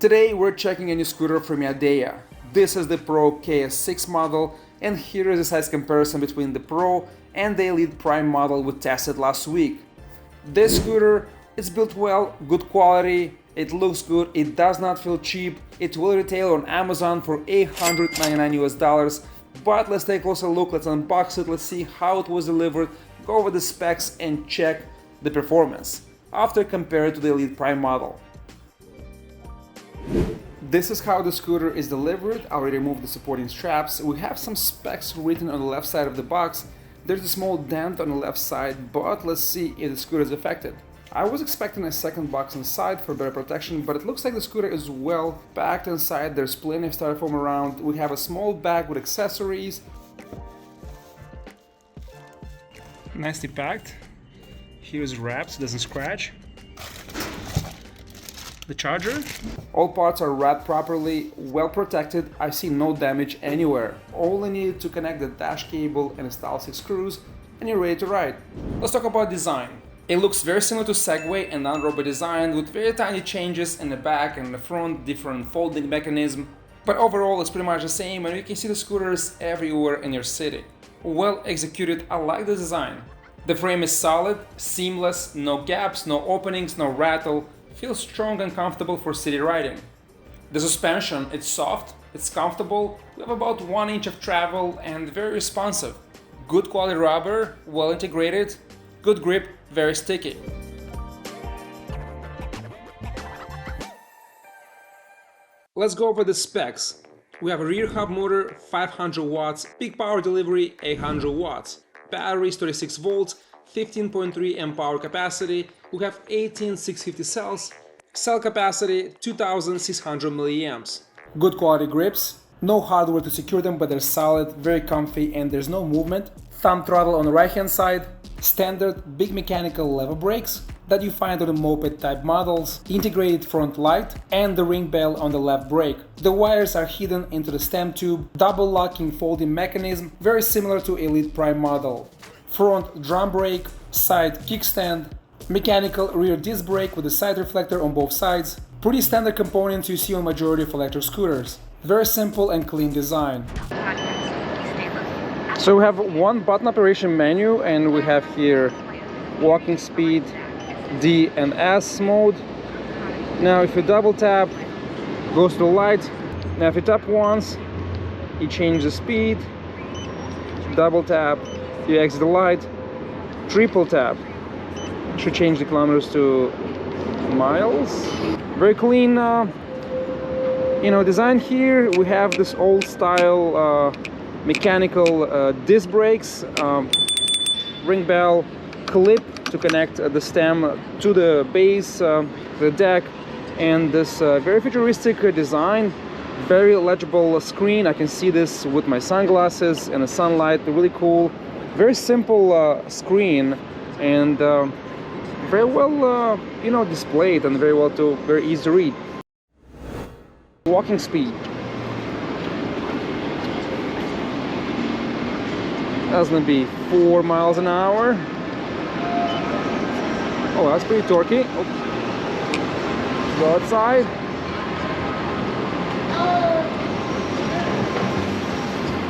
Today we're checking a new scooter from Yadea. This is the Pro KS6 model, and here is a size comparison between the Pro and the Elite Prime model we tested last week. This scooter is built well, good quality, it looks good, it does not feel cheap, it will retail on Amazon for $899 US, but let's take a closer look, let's unbox it, let's see how it was delivered, go over the specs and check the performance after compared to the Elite Prime model. This is how the scooter is delivered. I already removed the supporting straps. We have some specs written on the left side of the box. There's a small dent on the left side, but let's see if the scooter is affected. I was expecting a second box inside for better protection, but it looks like the scooter is well packed inside. There's plenty of styrofoam around. We have a small bag with accessories. Nicely packed. Here's wrapped, so it doesn't scratch. The charger. All parts are wrapped properly, well protected. I see no damage anywhere. Only needed to connect the dash cable and install 6 screws, and you're ready to ride. Let's talk about design. It looks very similar to Segway and non-robot design, with very tiny changes in the back and the front, different folding mechanism. But overall it's pretty much the same, and you can see the scooters everywhere in your city. Well executed, I like the design. The frame is solid, seamless, no gaps, no openings, no rattle. Feels strong and comfortable for city riding. The suspension, it's soft, it's comfortable, we have about 1 inch of travel and very responsive. Good quality rubber, well integrated, good grip, very sticky. Let's go over the specs. We have a rear hub motor, 500 watts, peak power delivery, 800 watts. Batteries, 36 volts, 15.3 amp hour capacity. We have 18 650 cells. Cell capacity 2600 milliamps. Good quality grips. No hardware to secure them, but they're solid, very comfy, and there's no movement. Thumb throttle on the right hand side. Standard big mechanical lever brakes that you find on the moped type models. Integrated front light and the ring bell on the left brake. The wires are hidden into the stem tube. Double locking folding mechanism, very similar to Elite Prime model. Front drum brake, side kickstand, mechanical rear disc brake with a side reflector on both sides. Pretty standard components you see on majority of electric scooters. Very simple and clean design. So we have one button operation menu, and we have here walking speed, D and S mode. Now if you double tap, goes to the light. Now if you tap once, you change the speed. Double tap, you exit the light. Triple tap should change the kilometers to miles. Very clean design here. We have this old style mechanical disc brakes, ring bell, clip to connect the stem to the base, the deck, and this very futuristic design. Very legible screen. I can see this with my sunglasses and the sunlight. Really cool. Very simple screen, and very well displayed, and very easy to read. Walking speed. That's gonna be 4 miles an hour. Oh, that's pretty torquey. Oh. Go outside.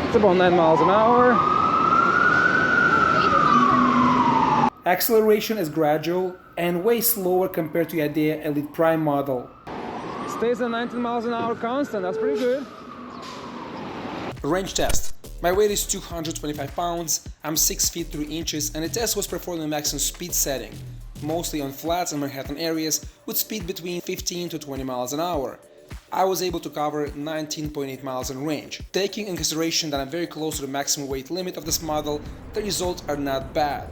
It's about 9 miles an hour. Acceleration is gradual and way slower compared to Yadea Elite Prime model. Stays at 19 miles an hour constant, that's pretty good. Range test. My weight is 225 pounds, I'm 6 feet 3 inches, and the test was performed in maximum speed setting, mostly on flats and Manhattan areas with speed between 15 to 20 miles an hour. I was able to cover 19.8 miles in range. Taking in consideration that I'm very close to the maximum weight limit of this model, the results are not bad.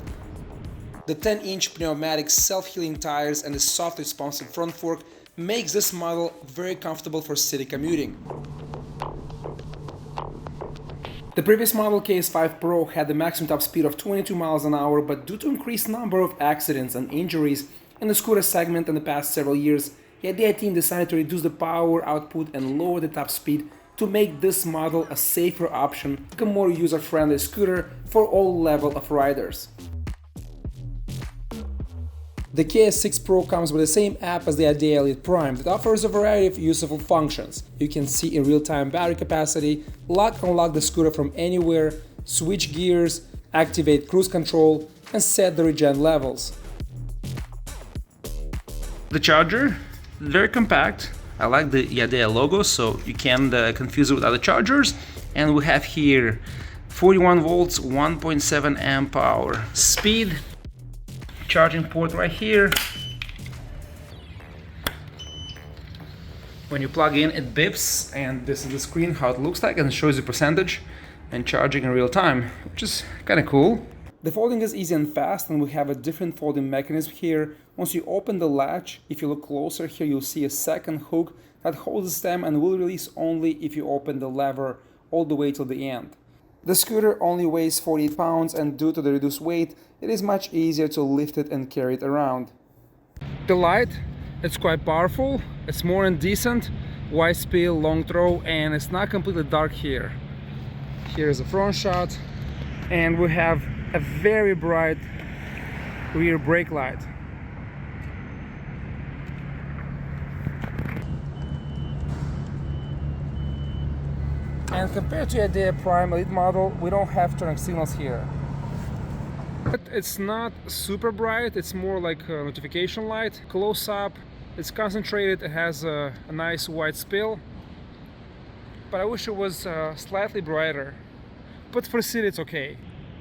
The 10-inch pneumatic self-healing tires and the soft responsive front fork makes this model very comfortable for city commuting. The previous model KS5 Pro had the maximum top speed of 22 miles an hour, but due to increased number of accidents and injuries in the scooter segment in the past several years, the Yadea team decided to reduce the power output and lower the top speed to make this model a safer option, a more user-friendly scooter for all level of riders. The KS6 Pro comes with the same app as the Yadea Elite Prime that offers a variety of useful functions. You can see in real-time battery capacity, lock and unlock the scooter from anywhere, switch gears, activate cruise control, and set the regen levels. The charger, very compact. I like the Yadea logo, so you can't confuse it with other chargers. And we have here 41 volts, 1.7 amp hour. Speed, charging port right here. When you plug in, it beeps, and this is the screen, how it looks like, and it shows you percentage and charging in real time, which is kind of cool. The folding is easy and fast, and we have a different folding mechanism here. Once you open the latch, if you look closer here, you'll see a second hook that holds the stem and will release only if you open the lever all the way till the end. The scooter only weighs 48 pounds, and due to the reduced weight, it is much easier to lift it and carry it around. The light, it's quite powerful, it's more than decent, wide spill, long throw, and it's not completely dark here. Here's a front shot, and we have a very bright rear brake light. And compared to Yadea Prime Elite model, we don't have turning signals here. But it's not super bright, it's more like a notification light. Close up, it's concentrated, it has a nice white spill. But I wish it was slightly brighter. But for city it's okay.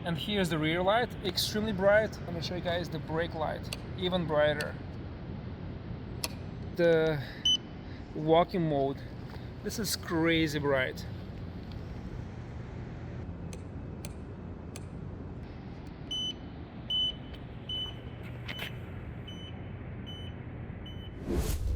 And here's the rear light, extremely bright. Let me show you guys the brake light, even brighter. The walking mode, this is crazy bright.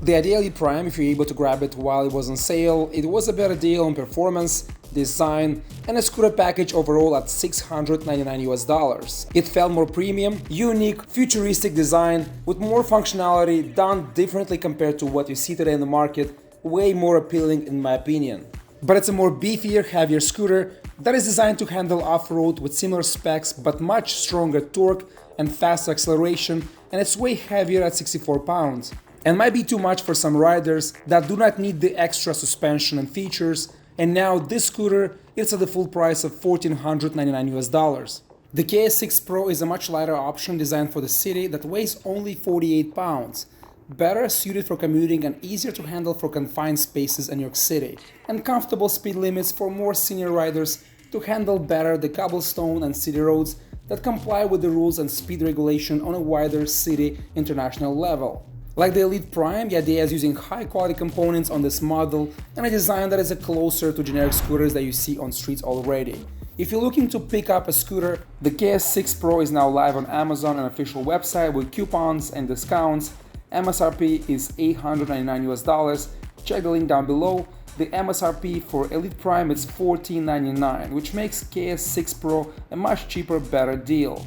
The Yadea Elite Prime, if you're able to grab it while it was on sale, it was a better deal on performance, design, and a scooter package overall at $699 US. It felt more premium, unique, futuristic design with more functionality done differently compared to what you see today in the market, way more appealing in my opinion. But it's a more beefier, heavier scooter that is designed to handle off-road with similar specs but much stronger torque and faster acceleration, and it's way heavier at 64 pounds. And might be too much for some riders that do not need the extra suspension and features, and now this scooter is at the full price of $1,499 US. The KS6 Pro is a much lighter option designed for the city that weighs only 48 pounds, better suited for commuting and easier to handle for confined spaces in New York City, and comfortable speed limits for more senior riders to handle better the cobblestone and city roads that comply with the rules and speed regulation on a wider city international level. Like the Elite Prime, Yadea is using high-quality components on this model and a design that is closer to generic scooters that you see on streets already. If you're looking to pick up a scooter, the KS6 Pro is now live on Amazon, an official website with coupons and discounts. MSRP is $899 US. Check the link down below. The MSRP for Elite Prime is $1499, which makes KS6 Pro a much cheaper, better deal.